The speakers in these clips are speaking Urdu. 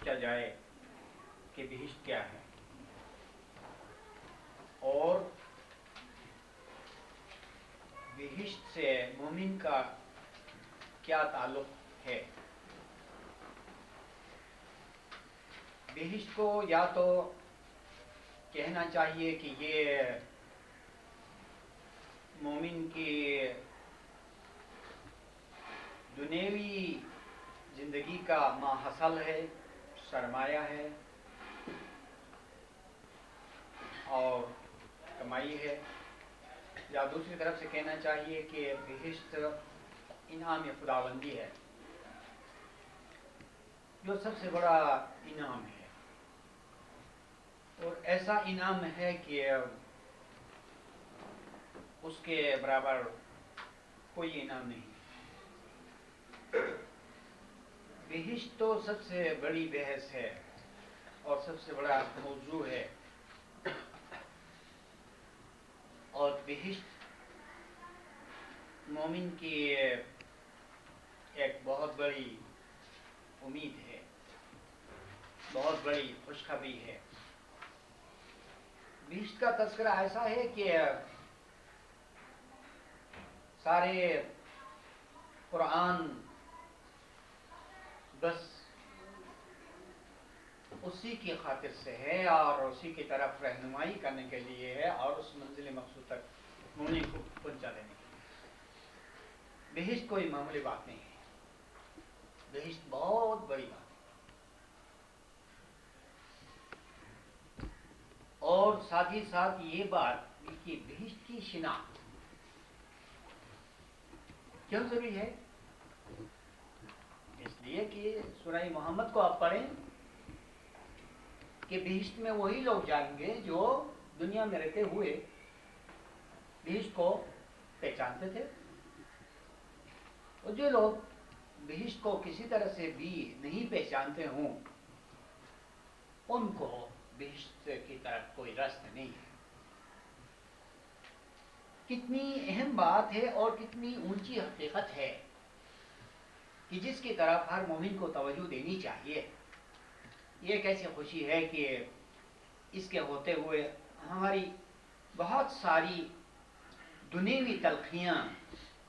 سوچا جائے کہ بہشت کیا ہے اور بہشت سے مومن کا کیا تعلق ہے. بہشت کو یا تو کہنا چاہیے کہ یہ مومن کی دنیوی زندگی کا ماحصل ہے، سرمایہ ہے اور کمائی ہے، یا دوسری طرف سے کہنا چاہیے کہ بہشت انعام خداوندی ہے جو سب سے بڑا انعام ہے، اور ایسا انعام ہے کہ اس کے برابر کوئی انعام نہیں. بہشت تو سب سے بڑی بحث ہے اور سب سے بڑا موضوع ہے، اور بہشت مومن کی ایک بہت بڑی امید ہے، بہت بڑی خوشخبری ہے. بہشت کا تذکرہ ایسا ہے کہ سارے قرآن بس اسی کی خاطر سے ہے اور اسی کی طرف رہنمائی کرنے کے لیے ہے اور اس منزل مقصود تک مومن کو پہنچا دینے کے لیے. بہشت کوئی معمولی بات نہیں ہے، بہشت بہت بڑی بات ہے. اور ساتھ ہی ساتھ یہ بات کہ بہشت کی شناخت کیوں ضروری ہے؟ اس لیے کہ سورہ محمد کو آپ پڑھیں کہ بہشت میں وہی لوگ جائیں گے جو دنیا میں رہتے ہوئے بہشت کو پہچانتے تھے، اور جو لوگ بہشت کو کسی طرح سے بھی نہیں پہچانتے ہوں ان کو بہشت کی طرف کوئی راستہ نہیں ہے. کتنی اہم بات ہے اور کتنی اونچی حقیقت ہے کہ جس کی طرف ہر مومن کو توجہ دینی چاہیے. یہ ایک ایسی خوشی ہے کہ اس کے ہوتے ہوئے ہماری بہت ساری دنیوی تلخیاں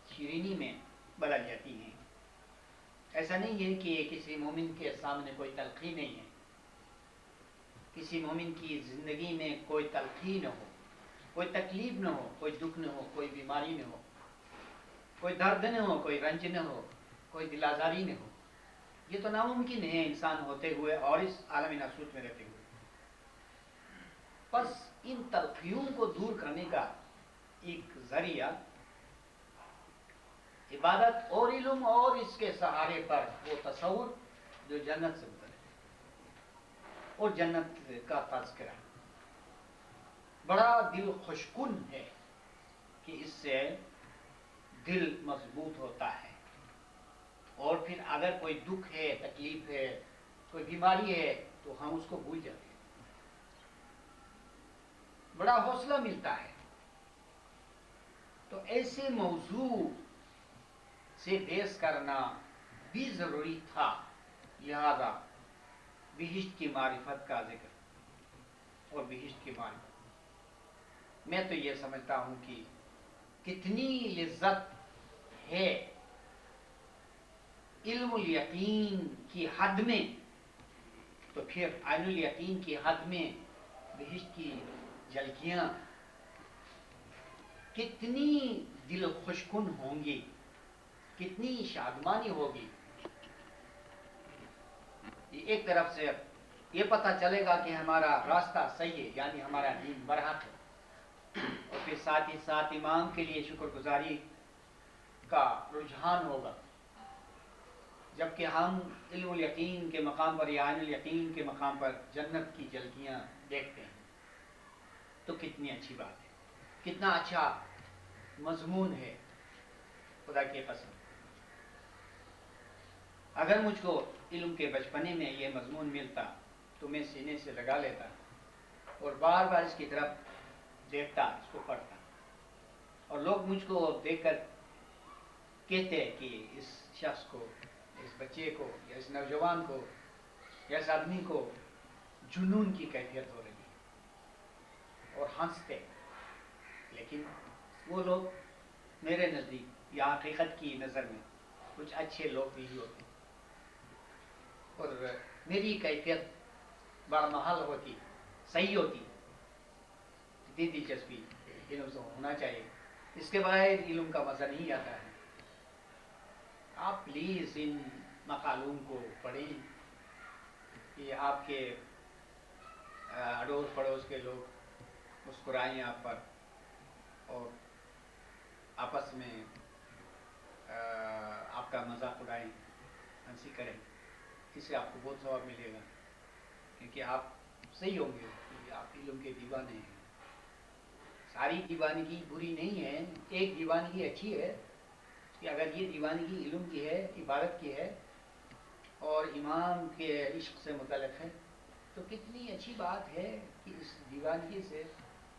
شیرینی میں بدل جاتی ہیں. ایسا نہیں ہے کہ کسی مومن کے سامنے کوئی تلخی نہیں ہے، کسی مومن کی زندگی میں کوئی تلخی نہ ہو، کوئی تکلیف نہ ہو، کوئی دکھ نہ ہو، کوئی بیماری نہ ہو، کوئی درد نہ ہو، کوئی رنج نہ ہو، کوئی دل آزاری نہ ہو. یہ تو ناممکن ہے انسان ہوتے ہوئے اور اس عالم ناسوت میں رہتے ہوئے. بس ان تلخیوں کو دور کرنے کا ایک ذریعہ عبادت اور علم اور اس کے سہارے پر وہ تصور جو جنت سے متعلق ہے اور جنت کا تذکرہ بڑا دل خوشکن ہے کہ اس سے دل مضبوط ہوتا ہے. اور پھر اگر کوئی دکھ ہے، تکلیف ہے، کوئی بیماری ہے تو ہم اس کو بھول جاتے ہیں، بڑا حوصلہ ملتا ہے. تو ایسے موضوع سے بحث کرنا بھی ضروری تھا، لہذا بہشت کی معرفت کا ذکر اور بہشت کی معرفت میں تو یہ سمجھتا ہوں کہ کتنی لذت ہے علم الیقین کی حد میں، تو پھر عین الیقین کی حد میں بہشت کی جھلکیاں کتنی دل خوشکن ہوں گی، کتنی شادمانی ہوگی. ایک طرف سے یہ پتہ چلے گا کہ ہمارا راستہ صحیح ہے، یعنی ہمارا دین برحق ہے، اور پھر ساتھ ہی ساتھ امام کے لیے شکر گزاری کا رجحان ہوگا. جبکہ ہم علم الیقین کے مقام پر یا عین الیقین کے مقام پر جنت کی جھلکیاں دیکھتے ہیں تو کتنی اچھی بات ہے، کتنا اچھا مضمون ہے. خدا کی قسم اگر مجھ کو علم کے بچپنے میں یہ مضمون ملتا تو میں سینے سے لگا لیتا اور بار بار اس کی طرف دیکھتا، اس کو پڑھتا. اور لوگ مجھ کو دیکھ کر کہتے کہ اس شخص کو، اس بچے کو یا اس نوجوان کو جیسے آدمی کو جنون کی کیفیت ہو رہی ہے اور ہنستے، لیکن وہ لوگ میرے نزدیک یا حقیقت کی نظر میں کچھ اچھے لوگ نہیں ہوتے، اور میری کیفیت بڑا محال ہوتی، صحیح ہوتی، اتنی دلچسپی علم سے ہونا چاہیے، اس کے بغیر علم کا مزہ نہیں آتا ہے۔ آپ پلیز ان مقالوں کو پڑھیں کہ آپ کے اڑوس پڑوس کے لوگ مسکرائیں آپ پر اور آپس میں آپ کا مذاق اڑائیں، ہنسی کریں، اس سے آپ کو بہت ثواب ملے گا، کیونکہ آپ صحیح ہوں گے کہ آپ علم کے دیوانے ہیں۔ ساری دیوانگی بری نہیں ہے، ایک دیوانگی اچھی ہے کہ اگر یہ دیوانگی علم کی ہے، عبادت کی ہے اور امام کے عشق سے متعلق ہے، تو کتنی اچھی بات ہے کہ اس دیوانگی سے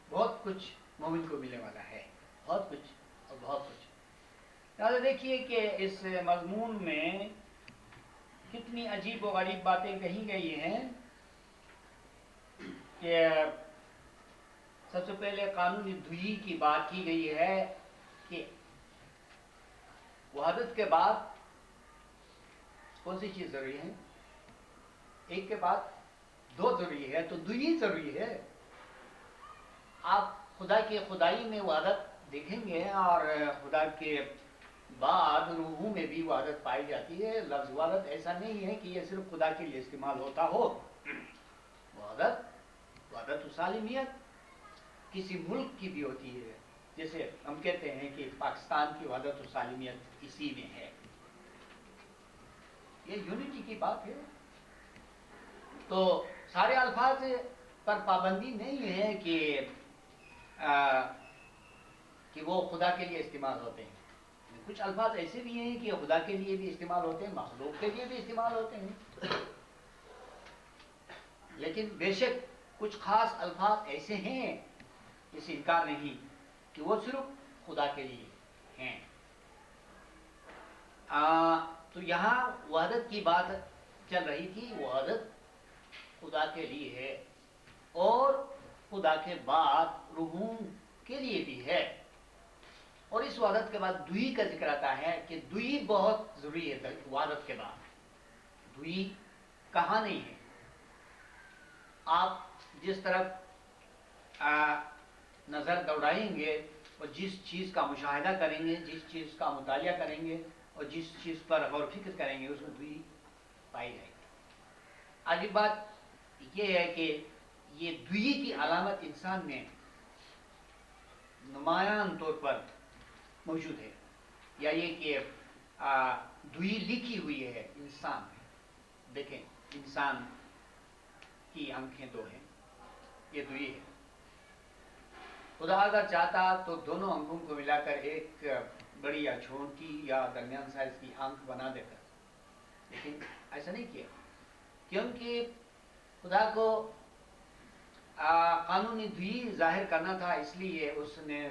بہت کچھ مومن کو ملنے والا ہے، بہت کچھ اور بہت کچھ۔ لہٰذا دیکھیے کہ اس مضمون میں کتنی عجیب و غریب باتیں کہی گئی ہیں کہ سب سے پہلے قانونی دوئی کی بات کی گئی ہے کہ وحدت کے بعد کون سی چیز ضروری ہے؟ ایک کے بعد دو ضروری ہے، تو دوئی ضروری ہے۔ آپ خدا کی خدائی میں وحدت دیکھیں گے اور خدا کے بعد روحوں میں بھی وحدت پائی جاتی ہے۔ لفظ وحدت ایسا نہیں ہے کہ یہ صرف خدا کے لیے استعمال ہوتا ہو۔ وحدت و سالمیت کسی ملک کی بھی ہوتی ہے، جیسے ہم کہتے ہیں کہ پاکستان کی وحدت و سالمیت اسی میں ہے، یہ یونٹی کی بات ہے۔ تو سارے الفاظ پر پابندی نہیں ہے کہ وہ خدا کے لیے استعمال ہوتے ہیں۔ کچھ الفاظ ایسے بھی ہیں کہ خدا کے لیے بھی استعمال ہوتے ہیں، مخلوق کے لیے بھی استعمال ہوتے ہیں، لیکن بے شک کچھ خاص الفاظ ایسے ہیں، اس سے انکار نہیں کہ وہ صرف خدا کے لیے ہیں۔ تو یہاں وحدت کی بات چل رہی تھی، وحدت خدا کے لیے ہے اور خدا کے بعد روحوں کے لیے بھی ہے، اور اس وحدت کے بعد دوئی کا ذکر آتا ہے کہ دوئی بہت ضروری ہے۔ وحدت کے بعد دوئی کہاں نہیں ہے؟ آپ جس طرف نظر دوڑائیں گے اور جس چیز کا مشاہدہ کریں گے، جس چیز کا مطالعہ کریں گے اور جس چیز پر غور و فکر کریں گے، اس میں دوئی پائی جائے گی۔ آگے بات یہ ہے کہ یہ دوئی کی علامت انسان میں نمایاں طور پر موجود ہے، یا یہ کہ دوئی لکھی ہوئی ہے انسان میں۔ دیکھیں، انسان کی آنکھیں دو ہیں، یہ دوئی ہے۔ خدا اگر چاہتا تو دونوں آنکھوں کو ملا کر ایک بڑی یا چھوٹی یا درمیان سائز کی آنکھ بنا دیتا، لیکن ایسا نہیں کیا، کیونکہ خدا کو قانونی دوئی ظاہر کرنا تھا، اس لیے اس نے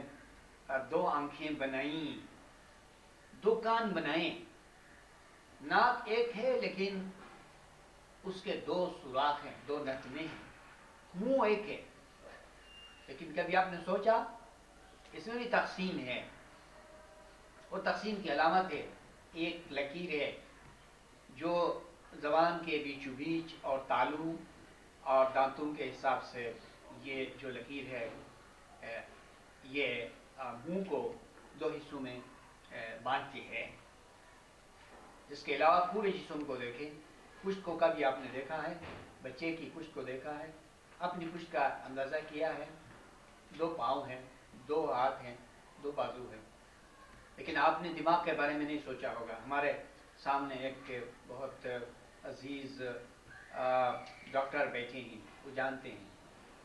دو آنکھیں بنائیں، دو کان بنائیں۔ ناک ایک ہے لیکن اس کے دو سوراخ ہیں، دو نتنے ہیں۔ منہ ایک ہے، لیکن کبھی آپ نے سوچا اس میں بھی تقسیم ہے، اور تقسیم کی علامت ہے، ایک لکیر ہے جو زبان کے بیچو بیچ اور تالو اور دانتوں کے حساب سے یہ جو لکیر ہے یہ منہ کو دو حصوں میں بانٹتی ہے۔ اس کے علاوہ پورے جسم کو دیکھیں، پشت کو کبھی آپ نے دیکھا ہے؟ بچے کی پشت کو دیکھا ہے؟ اپنی پشت کا اندازہ کیا ہے؟ دو پاؤں ہیں، دو ہاتھ ہیں، دو بازو ہیں، لیکن آپ نے دماغ کے بارے میں نہیں سوچا ہوگا۔ ہمارے سامنے ایک بہت عزیز ڈاکٹر بیٹھے ہیں، وہ جانتے ہیں،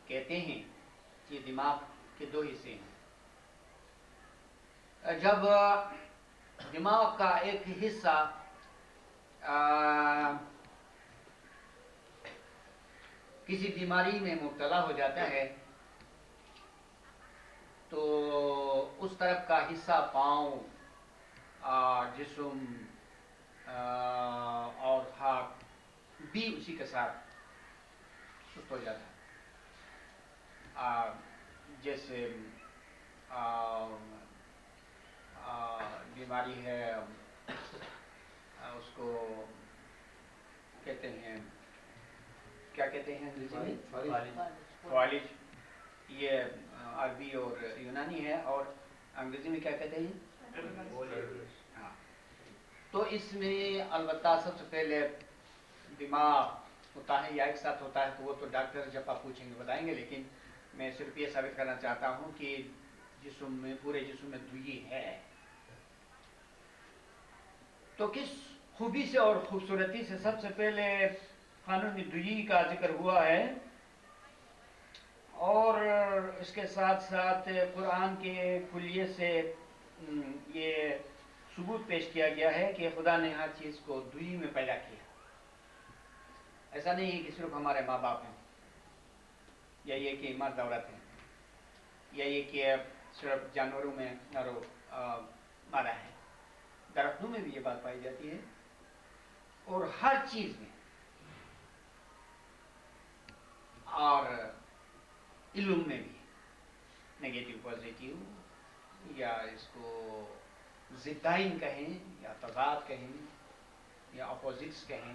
کہتے ہیں کہ دماغ کے دو حصے ہیں۔ جب دماغ کا ایک حصہ کسی بیماری میں مبتلا ہو جاتا ہے تو اس طرف کا حصہ پاؤں، جسم اور ہاتھ بھی اسی کے ساتھ سست ہو جاتا ہے۔ جیسے بیماری ہے، اس کو کہتے ہیں، کیا کہتے ہیں انگریزی میں؟ فالج۔ یہ عربی اور یونانی ہے، اور انگریزی میں کیا کہتے ہیں؟ ہاں۔ تو اس میں البتہ سب سے پہلے دماغ ہوتا ہے یا ایک ساتھ ہوتا ہے، تو وہ تو ڈاکٹر جب آپ پوچھیں گے بتائیں گے، لیکن میں صرف یہ ثابت کرنا چاہتا ہوں کہ جسم میں، پورے جسم میں دوئی ہے۔ تو کس خوبی سے اور خوبصورتی سے سب سے پہلے قانون دوئی کا ذکر ہوا ہے، اور اس کے ساتھ ساتھ قرآن کے کلیے سے یہ ثبوت پیش کیا گیا ہے کہ خدا نے ہر چیز کو دوئی میں پیدا کیا۔ ایسا نہیں ہے کہ صرف ہمارے ماں باپ ہیں، یا یہ کہ مرد عورت ہیں، یا یہ کہ صرف جانوروں میں نر و مادہ ہے۔ درختوں میں بھی یہ بات پائی جاتی ہے، اور ہر چیز میں، اور علم میں بھی، نگیٹو پازیٹیو، یا اس کو ضدائن کہیں، یا تضاد کہیں، یا اپوزٹس کہیں،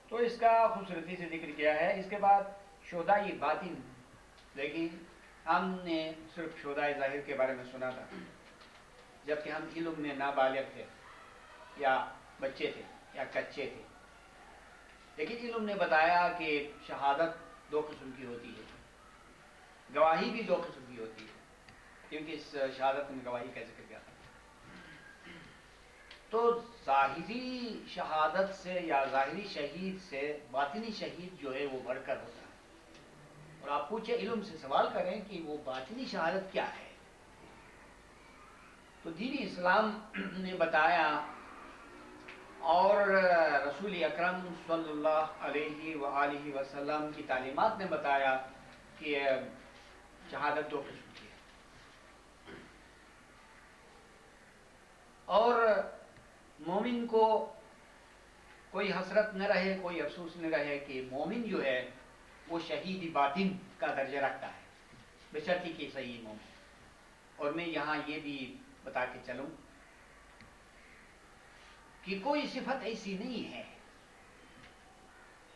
تو اس کا خوبصورتی سے ذکر کیا ہے۔ اس کے بعد شہدائی باطن، لیکن ہم نے صرف شہدائی ظاہر کے بارے میں سنا تھا، جبکہ ہم علم میں نابالغ تھے، یا بچے تھے، یا کچے تھے۔ لیکن علم نے بتایا کہ شہادت دو قسم کی ہوتی ہے، گواہی بھی دو قسم کی ہوتی ہے، کیونکہ اس شہادت میں گواہی کا ذکر کیا تھا۔ تو ظاہری شہادت سے، یا ظاہری شہید سے باطنی شہید جو ہے وہ بڑھ کر ہوتا ہے۔ اور آپ پوچھیں، علم سے سوال کریں کہ وہ باطنی شہادت کیا ہے، تو دین اسلام نے بتایا، اور رسول اکرم صلی اللہ علیہ وآلہ وسلم کی تعلیمات نے بتایا کہ شہادت دو قسم کی ہے، اور مومن کو کوئی حسرت نہ رہے، کوئی افسوس نہ رہے کہ مومن جو ہے وہ شہید باطن کا درجہ رکھتا ہے، بشرطی کہ صحیح مومن۔ اور میں یہاں یہ بھی بتا کے چلوں کہ کوئی صفت ایسی نہیں ہے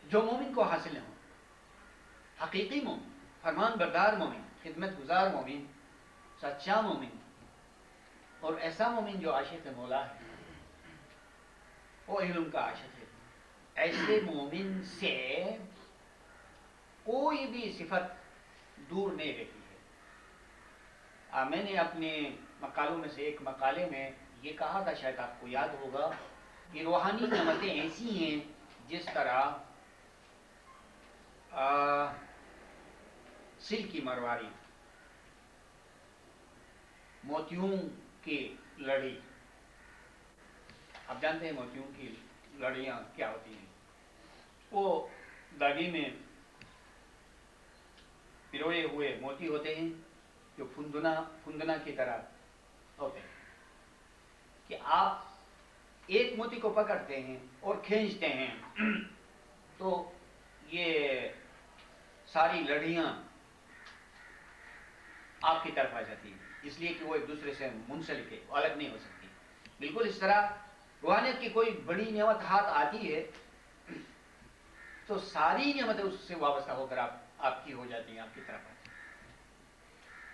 جو مومن کو حاصل نہ ہو۔ حقیقی مومن، فرمان بردار مومن، خدمت گزار مومن، سچا مومن، اور ایسا مومن جو عاشق مولا ہے، وہ علم کا عاشق ہے۔ ایسے مومن سے کوئی بھی صفت دور نہیں رہتی ہے۔ میں نے اپنے مقالوں میں سے ایک مقالے میں یہ کہا تھا، شاید آپ کو یاد ہوگا، کہ روحانی نعمتیں ایسی ہیں جس طرح سل کی مرواری، موتیوں کی لڑی۔ آپ جانتے ہیں موتیوں کی لڑیاں کیا ہوتی ہیں؟ وہ دھاگے میں پروئے ہوئے موتی ہوتے ہیں، جو پھندنا کی طرح ہوتے ہیں، کہ آپ ایک موتی کو پکڑتے ہیں اور کھینچتے ہیں تو یہ ساری لڑیاں آپ کی طرف آ جاتی ہیں، اس لیے کہ وہ ایک دوسرے سے منسلک ہے، وہ الگ نہیں ہو سکتی۔ بالکل اس طرح روحانیت کی کوئی بڑی نعمت ہاتھ آتی ہے تو ساری نعمتیں اس سے وابستہ ہو کر آپ کی ہو جاتی ہیں، آپ کی طرف آتی ہیں۔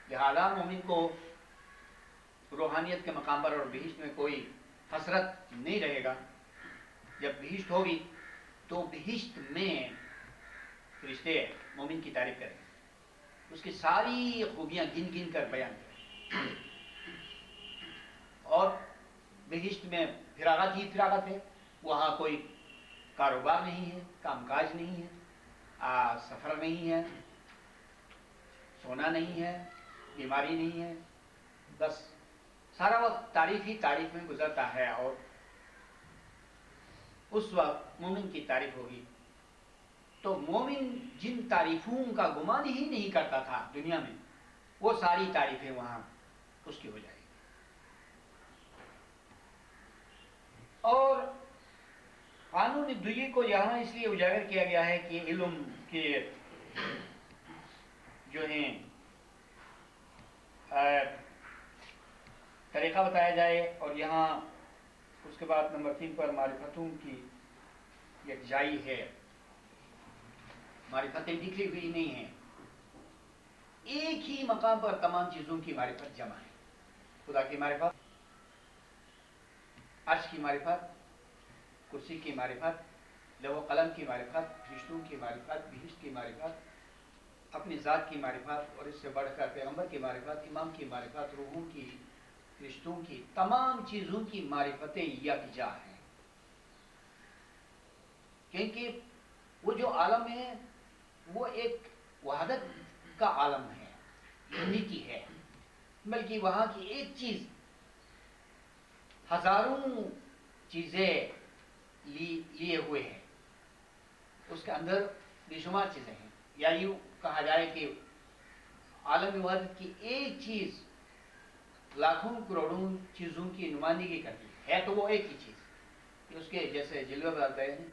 لہذا مومن کو روحانیت کے مقام پر اور بہشت میں کوئی حسرت نہیں رہے گا۔ جب بہشت ہوگی تو بہشت میں فرشتے مومن کی تعریف کریں گے، اس کی ساری خوبیاں گن گن کر بیان کریں، اور بہشت میں فراغت ہی فراغت ہے، وہاں کوئی کاروبار نہیں ہے، کام کاج نہیں ہے، سفر نہیں ہے، سونا نہیں ہے، بیماری نہیں ہے، بس سارا وقت تعریف ہی تعریف میں گزرتا ہے۔ اور اس وقت مومن کی تعریف ہوگی تو مومن جن تعریفوں کا گمان ہی نہیں کرتا تھا دنیا میں، وہ ساری تعریفیں وہاں اس کی ہو جائیں گی۔ اور قانون دوئی کو یہاں اس لیے اجاگر کیا گیا ہے کہ علم کے جو ہیں طریقہ بتایا جائے، اور یہاں اس کے بعد نمبر 3 پر معرفتوں کی یکجائی ہے. معرفتیں بکھری ہوئی نہیں ہیں، ایک ہی مقام پر تمام چیزوں کی معرفت جمع ہے. خدا کی معرفت، عرش کی معرفت، کرسی کی معرفت، لوح و قلم کی معرفت، فرشتوں کی معرفت، بہشت کی معرفت، اپنی ذات کی معرفت، اور اس سے بڑھ کر پیغمبر کی معرفت، امام کی معرفت، روحوں کی، فرشتوں کی، تمام چیزوں کی معرفتیں یکجا ہیں. کیونکہ وہ جو عالم ہے وہ ایک وحدت کا عالم ہے، یونیٹی ہے، بلکہ وہاں کی ایک چیز ہزاروں چیزیں لیے ہوئے ہیں. اس کے اندر بے شمار چیزیں ہیں، یا یوں کہا جائے کہ عالم وحدت کی ایک چیز لاکھوں کروڑوں چیزوں کی نمائندگی کرتی ہے تو وہ ایک ہی چیز. اس کے جیسے جلوے بدلتے ہیں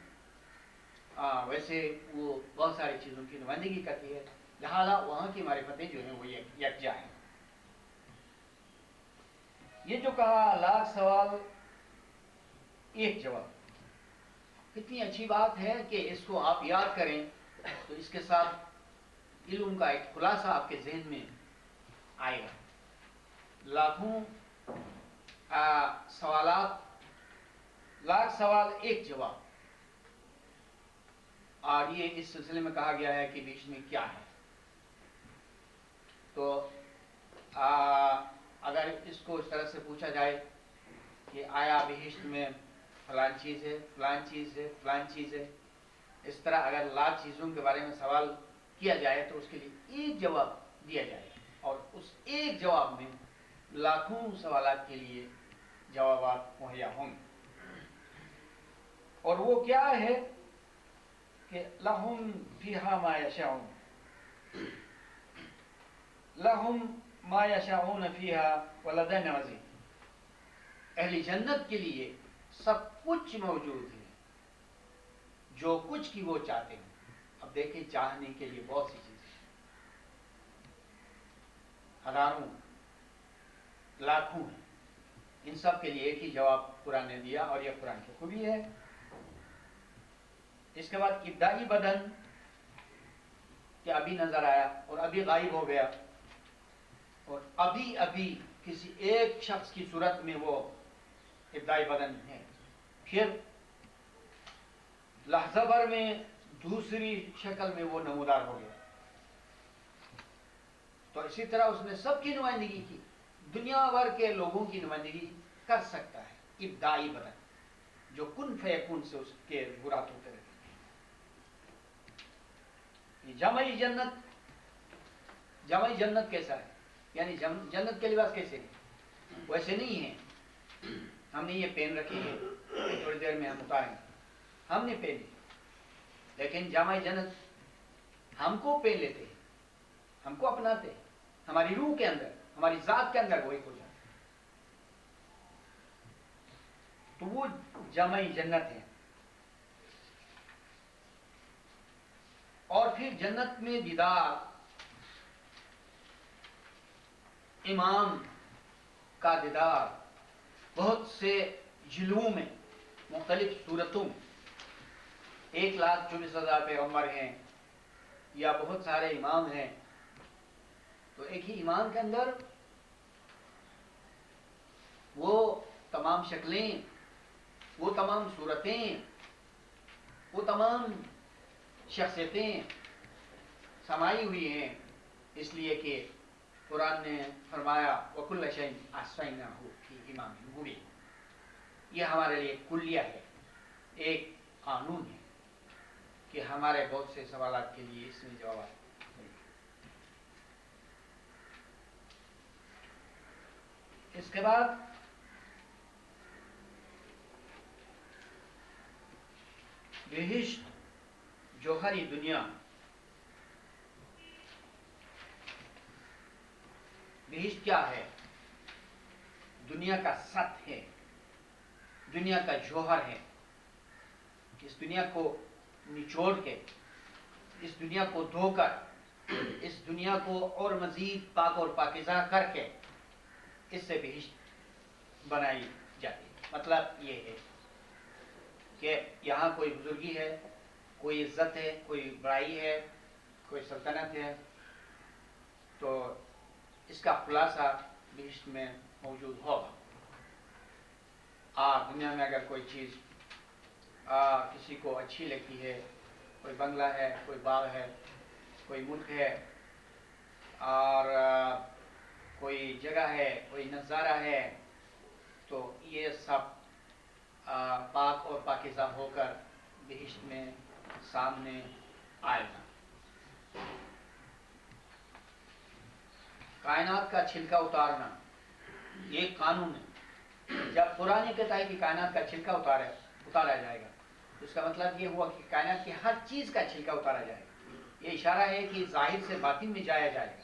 ویسے وہ بہت ساری چیزوں کی نمائندگی کرتی ہے، لہذا وہاں کی معرفتیں جو ہیں وہ یکجا ہیں. یہ جو کہا لاکھ سوال ایک جواب، کتنی اچھی بات ہے کہ اس کو آپ یاد کریں تو اس کے ساتھ علم کا ایک خلاصہ آپ کے ذہن میں آئے گا. لاکھوں سوالات، لاکھ سوال ایک جواب. اور یہ اس سلسلے میں کہا گیا ہے کہ بیچ میں کیا ہے. تو اگر اس کو اس طرح سے پوچھا جائے کہ آیا بہشت میں فلان چیز ہے، فلان چیز ہے، فلان چیز ہے، اس طرح اگر لاکھ چیزوں کے بارے میں سوال کیا جائے تو اس کے لیے ایک جواب دیا جائے، اور اس ایک جواب میں لاکھوں سوالات کے لیے جوابات مہیا ہوں گے. اور وہ کیا ہے کہ لہم فیہا ما یشاؤون، لہم ما یشاؤون فیہا ولدینا مزید. اہل جنت کے لیے سب کچھ موجود ہے، جو کچھ کی وہ چاہتے ہیں. اب دیکھیں چاہنے کے لیے بہت سی چیزیں، ہزاروں لاکھوں ہیں، ان سب کے لیے ایک ہی جواب قرآن نے دیا، اور یہ قرآن کی خوبی ہے. اس کے بعد ابتدائی بدن کہ ابھی نظر آیا اور ابھی غائب ہو گیا، اور ابھی ابھی کسی ایک شخص کی صورت میں وہ ابتدائی بدن ہے، پھر لحظہ بھر میں دوسری شکل میں وہ نمودار ہو گیا. تو اسی طرح اس نے سب کی نمائندگی کی، دنیا بھر کے لوگوں کی نمائندگی کر سکتا ہے. ابتدائی بدن جو کن فیکون سے اس کے برات ہوتے رہتے ہیں. جامعی جنت کیسا ہے، یعنی جنت کے لباس کیسے ہیں؟ ویسے نہیں ہیں. ہم نے یہ پہن رکھی ہے، تھوڑی دیر میں ہم اتاریں گے، ہم نے پہنی، لیکن جامعی جنت ہم کو پہن لیتے ہیں، ہم کو اپناتے ہیں، ہماری روح کے اندر، ہماری ذات کے اندر وہ ایک ہو جاتا ہے. تو وہ جامعی جنت ہے. اور پھر جنت میں دیدار امام کا دیدار بہت سے جلووں میں، مختلف صورتوں میں. 1,24,000 پیغمبر ہیں یا بہت سارے امام ہیں، تو ایک ہی امام کے اندر وہ تمام شکلیں، وہ تمام صورتیں، وہ تمام شخصیتیں سمائی ہوئی ہیں. اس لیے کہ قرآن نے فرمایا وَكُلَّ شَيْءٍ أَحْصَيْنَاهُ فِي إِمَامٍ مُبِينٍ. یہ ہمارے لیے کلیہ ہے، ایک قانون ہے کہ ہمارے بہت سے سوالات کے لیے اس میں جوابات. اس کے بعد بہشت جوہری دنیا، بہشت کیا ہے؟ دنیا کا سطح ہے، دنیا کا جوہر ہے. اس دنیا کو نچوڑ کے، اس دنیا کو دھو کر، اس دنیا کو اور مزید پاک اور پاکیزہ کر کے اس سے بہشت بنائی جاتی ہے۔ مطلب یہ ہے کہ یہاں کوئی بزرگی ہے، کوئی عزت ہے، کوئی بڑائی ہے، کوئی سلطنت ہے، تو اس کا خلاصہ بہشت میں موجود ہوگا۔ دنیا میں اگر کوئی چیز کسی کو اچھی لگتی ہے، کوئی بنگلہ ہے، کوئی باغ ہے، کوئی ملک ہے، اور کوئی جگہ ہے، کوئی نظارہ ہے، تو یہ سب پاک اور پاکیزہ ہو کر بہشت میں سامنے آئے گا۔ کائنات کا چھلکا اتارنا یہ قانون ہے۔ جب قرآن کہتا ہے کہ کائنات کا چھلکا اتارا جائے گا، اس کا مطلب یہ ہوا کہ کائنات کی ہر چیز کا چھلکا اتارا جائے گا۔ یہ اشارہ ہے کہ ظاہر سے باطن میں جایا جائے گا،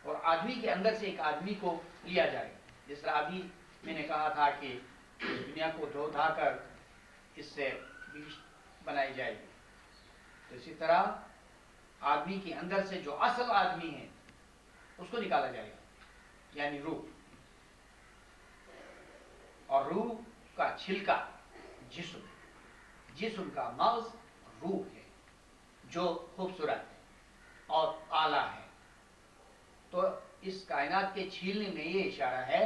اور آدمی کے اندر سے ایک آدمی کو لیا جائے گا۔ جس طرح ابھی میں نے کہا تھا کہ اس دنیا کو دھو دھا کر اس سے بہشت بنائی جائے گی، تو اسی طرح آدمی کے اندر سے جو اصل آدمی ہے اس کو نکالا جائے گا، یعنی روح۔ اور روح کا چھلکا جسم کا مغز روح ہے، جو خوبصورت ہے اور اعلیٰ ہے۔ تو اس کائنات کے چھیلنے میں یہ اشارہ ہے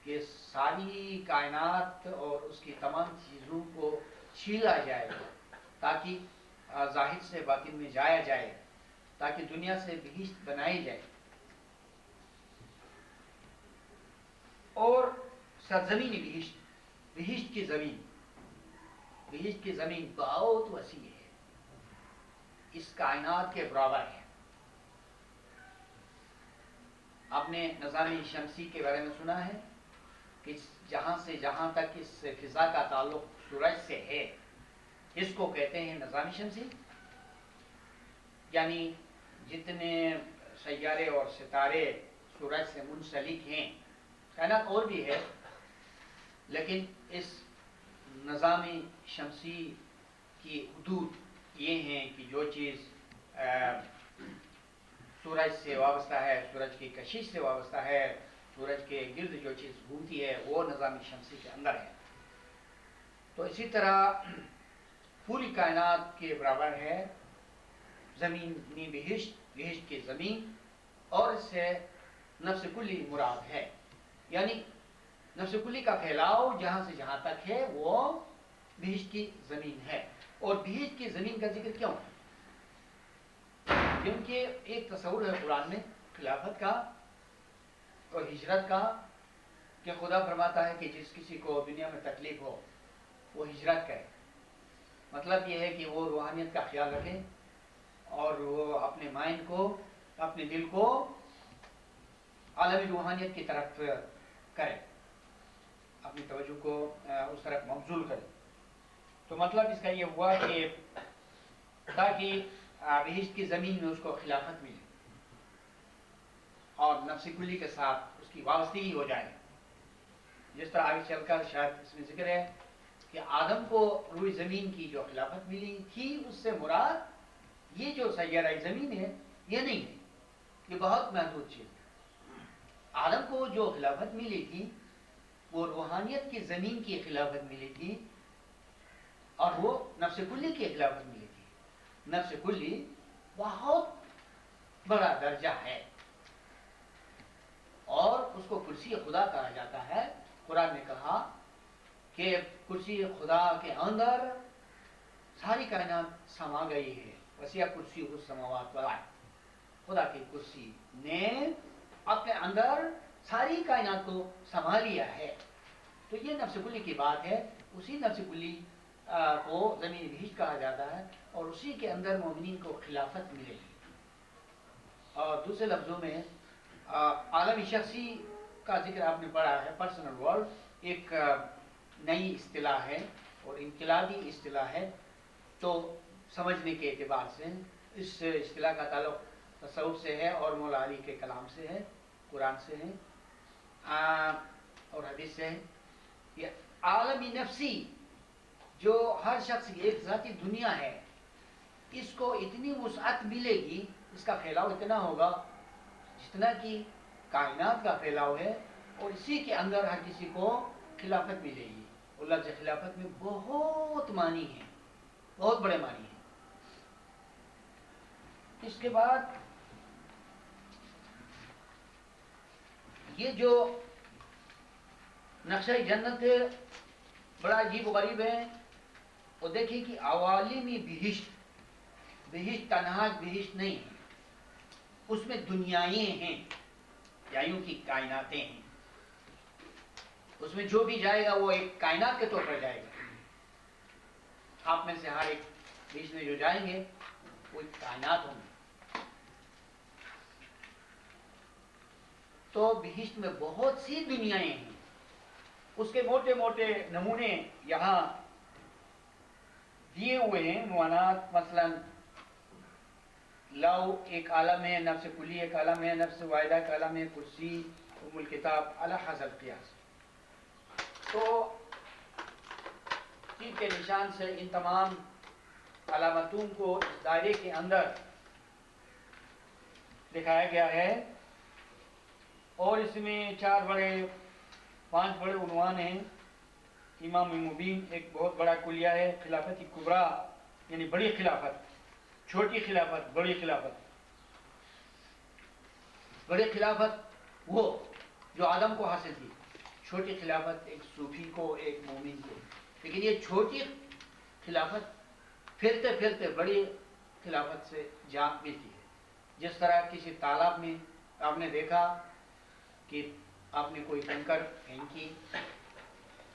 کہ ساری کائنات اور اس کی تمام چیزوں کو چھیلا جائے گا، تاکہ ظاہر سے باطن میں جایا جائے، تاکہ دنیا سے بہشت بنائی جائے۔ اور سرزمین بہشت کی زمین بہت وسیع ہے، اس کائنات کے برابر ہے۔ آپ نے نظام شمسی کے بارے میں سنا ہے کہ جہاں سے جہاں تک اس فضا کا تعلق سورج سے ہے، اس کو کہتے ہیں نظام شمسی۔ یعنی جتنے سیارے اور ستارے سورج سے منسلک ہیں، کائنات اور بھی ہے، لیکن اس نظام شمسی کی حدود یہ ہیں کہ جو چیز سورج سے وابستہ ہے، سورج کی کشش سے وابستہ ہے، سورج کے گرد جو چیز گھومتی ہے، وہ نظام شمسی کے اندر ہے۔ تو اسی طرح پوری کائنات کے برابر ہے زمینی بہشت کی زمین، اور اس سے نفس کلی مراد ہے۔ یعنی نفس کلی کا پھیلاؤ جہاں سے جہاں تک ہے وہ بہشت کی زمین ہے۔ اور بہشت کی زمین کا ذکر کیوں ہے؟ کیونکہ ایک تصور ہے قرآن میں خلافت کا اور ہجرت کا، کہ خدا فرماتا ہے کہ جس کسی کو دنیا میں تکلیف ہو وہ ہجرت کرے۔ مطلب یہ ہے کہ وہ روحانیت کا خیال رکھے، اور وہ اپنے مائنڈ کو، اپنے دل کو عالمی روحانیت کی طرف کرے، اپنی توجہ کو اس طرف مبذول کرے۔ تو مطلب اس کا یہ ہوا کہ تاکہ بہشت کی زمین میں اس کو خلافت ملے اور نفس کلی کے ساتھ اس کی وابستگی ہو جائے۔ جس طرح آگے چل کر شاید اس میں ذکر ہے کہ آدم کو روئی زمین کی جو خلافت ملی تھی، اس سے مراد یہ جو سیارہ زمین ہے یہ نہیں ہے، یہ بہت محدود چیز ہے۔ آدم کو جو خلافت ملی تھی وہ روحانیت کی زمین کی خلافت ملی تھی، اور وہ نفس کلی کی خلافت ملی تھی۔ نفس کلی بہت بڑا درجہ ہے، اور اس کو کرسی خدا کہا جاتا ہے۔ قرآن نے کہا کہ کرسی خدا کے اندر ساری کائنات سما گئی ہے، وسیع کرسی السماوات والارض۔ خدا کی کرسی نے اپنے اندر ساری کائنات کو سما لیا ہے۔ تو یہ نفس کلی کی بات ہے۔ اسی نفس کلی کو زمین بہشت کہا جاتا ہے، اور اسی کے اندر مومنین کو خلافت ملے گی۔ اور دوسرے لفظوں میں عالمی شخصی کا ذکر آپ نے پڑھا ہے، پرسنل ورلڈ ایک نئی اصطلاح ہے اور انقلابی اصطلاح ہے۔ تو سمجھنے کے اعتبار سے اس اصطلاح کا تعلق تصوف سے ہے، اور مولا علی کے کلام سے ہے، قرآن سے ہے اور حدیث سے ہے۔ یہ عالمی نفسی جو ہر شخص کی ایک ذاتی دنیا ہے، اس کو اتنی وسعت ملے گی، اس کا پھیلاؤ اتنا ہوگا جتنا کہ کائنات کا پھیلاؤ ہے، اور اسی کے اندر ہر کسی کو خلافت ملے گی. اور لفظ خلافت میں بہت معنی ہے، بہت بڑے معنی ہیں. اس کے بعد یہ جو نقشہ جنت ہے بڑا عجیب و غریب ہے. وہ دیکھیں کہ عوالمی بہشت تنہا بہشت نہیں ہے، اس میں دنیائیں ہیں یا یوں کی کائناتیں ہیں. اس میں جو بھی جائے گا وہ ایک کائنات کے طور پر جائے گا. آپ میں سے ہر ایک بہشت میں جو جائیں گے وہ ایک کائنات ہوں گے. تو بہشت میں بہت سی دنیایں ہیں. اس کے موٹے موٹے نمونے یہاں دیے ہوئے ہیں عنوانات. مثلا لو ایک عالم ہے، نفس کلی ایک عالم ہے، نفس واحدہ ایک عالم ہے، کرسی، ام الکتاب، علی حسب قیاس. تو تیر کے نشان سے ان تمام علامتوں کو اس دائرے کے اندر دکھایا گیا ہے. اور اس میں 5 بڑے عنوان ہیں. امام مبین ایک بہت بڑا کلیہ ہے. خلافت کبریٰ یعنی بڑی خلافت، چھوٹی خلافت، بڑی خلافت. بڑی خلافت وہ جو آدم کو حاصل تھی، چھوٹی خلافت ایک صوفی کو، ایک مومن کو. لیکن یہ چھوٹی خلافت پھرتے پھرتے بڑی خلافت سے جا ملتی ہے. جس طرح کسی تالاب میں آپ نے دیکھا کہ آپ نے کوئی کنکر پھینکی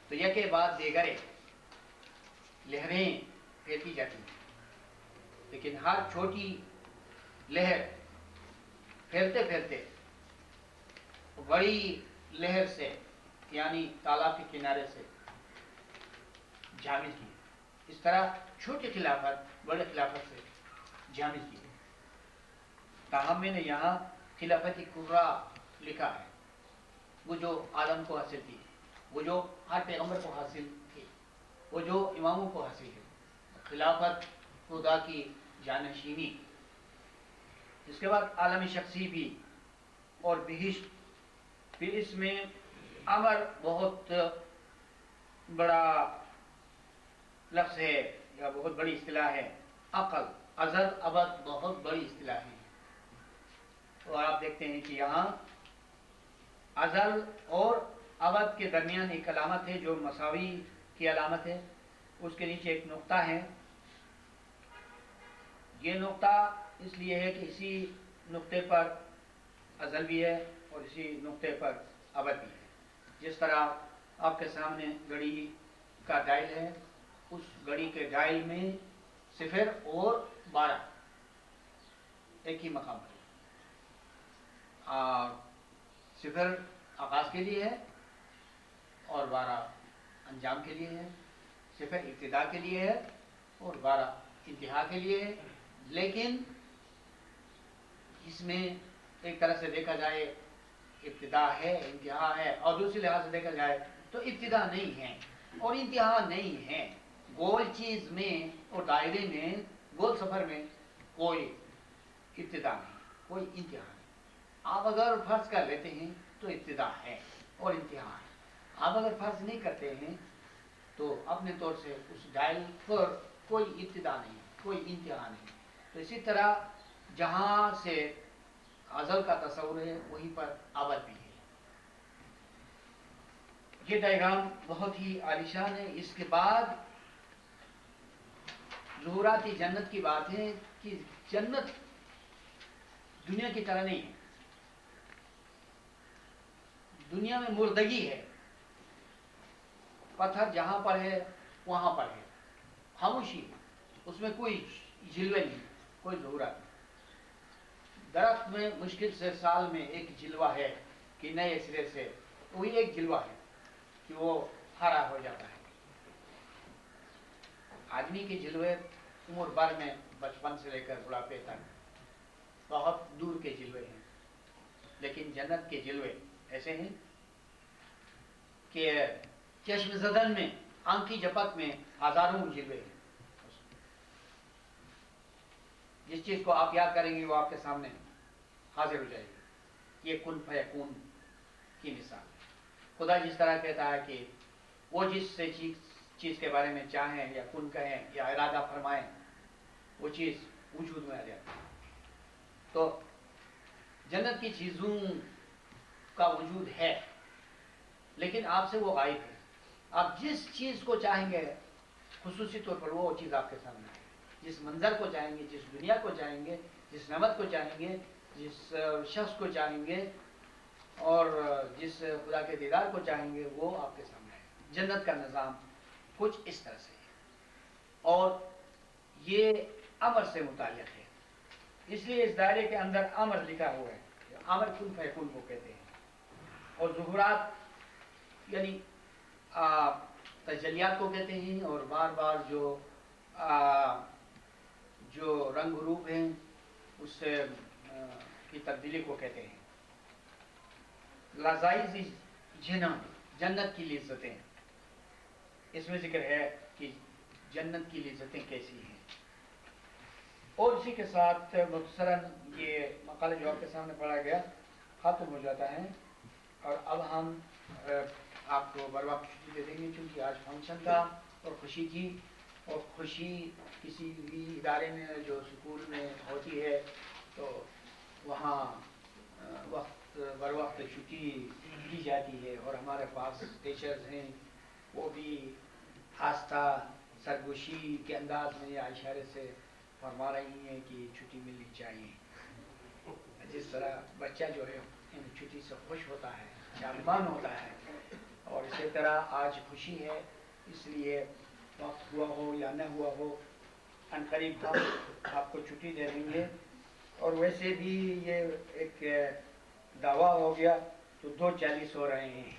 تو یکے بعد دیگرے لہریں پھیلتی جاتی ہیں، لیکن ہر چھوٹی لہر پھیلتے پھیلتے بڑی لہر سے یعنی تالاب کے کنارے سے جا ملتی ہے. اس طرح چھوٹی خلافت بڑے خلافت سے جا ملتی ہے. تاہم میں نے یہاں خلافت کبریٰ لکھا ہے، وہ جو آدم کو حاصل تھی، وہ جو ہر پیغمبر کو حاصل تھی، وہ جو اماموں کو حاصل ہے. خلافت خدا کی جانشینی. اس کے بعد عالم شخصی بھی اور بہشت. پھر اس میں امر بہت بڑا لفظ ہے یا بہت بڑی اصطلاح ہے. عقل، ازل، ابد بہت بڑی اصطلاح ہے. اور آپ دیکھتے ہیں کہ یہاں ازل اور ابد کے درمیان ایک علامت ہے جو مساوی کی علامت ہے. اس کے نیچے ایک نقطہ ہے. یہ نقطہ اس لیے ہے کہ اسی نقطے پر ازل بھی ہے اور اسی نقطے پر ابد بھی ہے. جس طرح آپ کے سامنے گھڑی کا ڈائل ہے، اس گھڑی کے ڈائل میں 0 اور 12 ایک ہی مقام پر. 0 آغاز کے لیے ہے اور 12 انجام کے لیے ہے. 0 ابتدا کے لیے ہے اور 12 انتہا کے لیے ہے. لیکن اس میں ایک طرح سے دیکھا جائے ابتدا ہے، انتہا ہے، اور دوسری لحاظ سے دیکھا جائے تو ابتدا نہیں ہے اور انتہا نہیں ہے. گول چیز میں اور دائرے میں، گول سفر میں کوئی ابتدا نہیں، کوئی انتہا نہیں. آپ اگر فرض کر لیتے ہیں تو ابتدا ہے اور انتہا ہے. آپ اگر فرض نہیں کرتے ہیں تو اپنے طور سے اس ڈائل پر کوئی ابتدا نہیں، کوئی انتہا نہیں. تو اسی طرح جہاں سے ازل کا تصور ہے وہیں پر ابد بھی ہے. یہ ڈائیگرام بہت ہی عالیشان ہے. اس کے بعد ظہوراتی جنت کی بات ہے کہ جنت دنیا کی طرح نہیں ہے. دنیا میں مردگی ہے. پتھر جہاں پر ہے وہاں پر ہے، خاموشی، اس میں کوئی جلوے نہیں، کوئی ظہورات نہیں. درخت میں مشکل سے سال میں ایک جلوہ ہے کہ نئے سرے سے، وہی ایک جلوہ ہے کہ وہ ہرا ہو جاتا ہے. آدمی کے جلوے عمر بھر میں بچپن سے لے کر بڑھاپے تک بہت دور کے جلوے ہیں. لیکن جنت کے جلوے ایسے ہیں کہ چشم زدن میں آنکھی جپت میں ہزاروں جلوے ہیں. جس چیز کو آپ یاد کریں گے وہ آپ کے سامنے حاضر ہو جائے گی. یہ کن فیکون کی مثال ہے. خدا جس طرح کہتا ہے کہ وہ جس سے چیز کے بارے میں چاہیں یا کن کہیں یا ارادہ فرمائیں وہ چیز وجود میں آ جاتی ہے. تو جنت کی چیزوں کا وجود ہے لیکن آپ سے وہ غائب ہے. آپ جس چیز کو چاہیں گے خصوصی طور پر وہ چیز آپ کے سامنے ہے. جس منظر کو چاہیں گے، جس دنیا کو چاہیں گے، جس نعمت کو چاہیں گے، جس شخص کو چاہیں گے اور جس خدا کے دیدار کو چاہیں گے وہ آپ کے سامنے ہے. جنت کا نظام کچھ اس طرح سے ہے اور یہ امر سے متعلق ہے. اس لیے اس دائرے کے اندر امر لکھا ہوا ہے. امر کن فیکون کو کہتے ہیں. اور ظہورات یعنی تجلیات کو کہتے ہیں اور بار بار جو رنگ روپ ہیں اس سے کی تبدیلی کو کہتے ہیں. لذائذ جنان جنت کی لذتیں. اس میں ذکر ہے کہ جنت کی لذتیں کیسی ہیں. اور اسی کے ساتھ مختصراً یہ مقالہ جو آپ کے سامنے پڑھا گیا ختم ہو جاتا ہے. اور اب ہم آپ کو بر وقت چھٹی دے دیں گے کیونکہ آج فنکشن تھا اور خوشی تھی. اور خوشی کسی بھی ادارے میں جو اسکول میں ہوتی ہے تو وہاں وقت بر وقت چھٹی دی جاتی ہے. اور ہمارے پاس ٹیچرز ہیں وہ بھی آستہ سرگوشی کے انداز میں یا اشارے سے فرما رہی ہیں کہ چھٹی ملنی چاہیے. جس طرح بچہ جو ہے ان چھٹی سے خوش ہوتا ہے، شادمان ہوتا ہے، اور اسی طرح آج خوشی ہے اس لیے وقت ہوا ہو یا نہ ہوا ہو ان قریب ہم آپ کو چھٹی دے دیں گے. اور ویسے بھی یہ ایک دعویٰ ہو گیا تو 2:40 ہو رہے ہیں.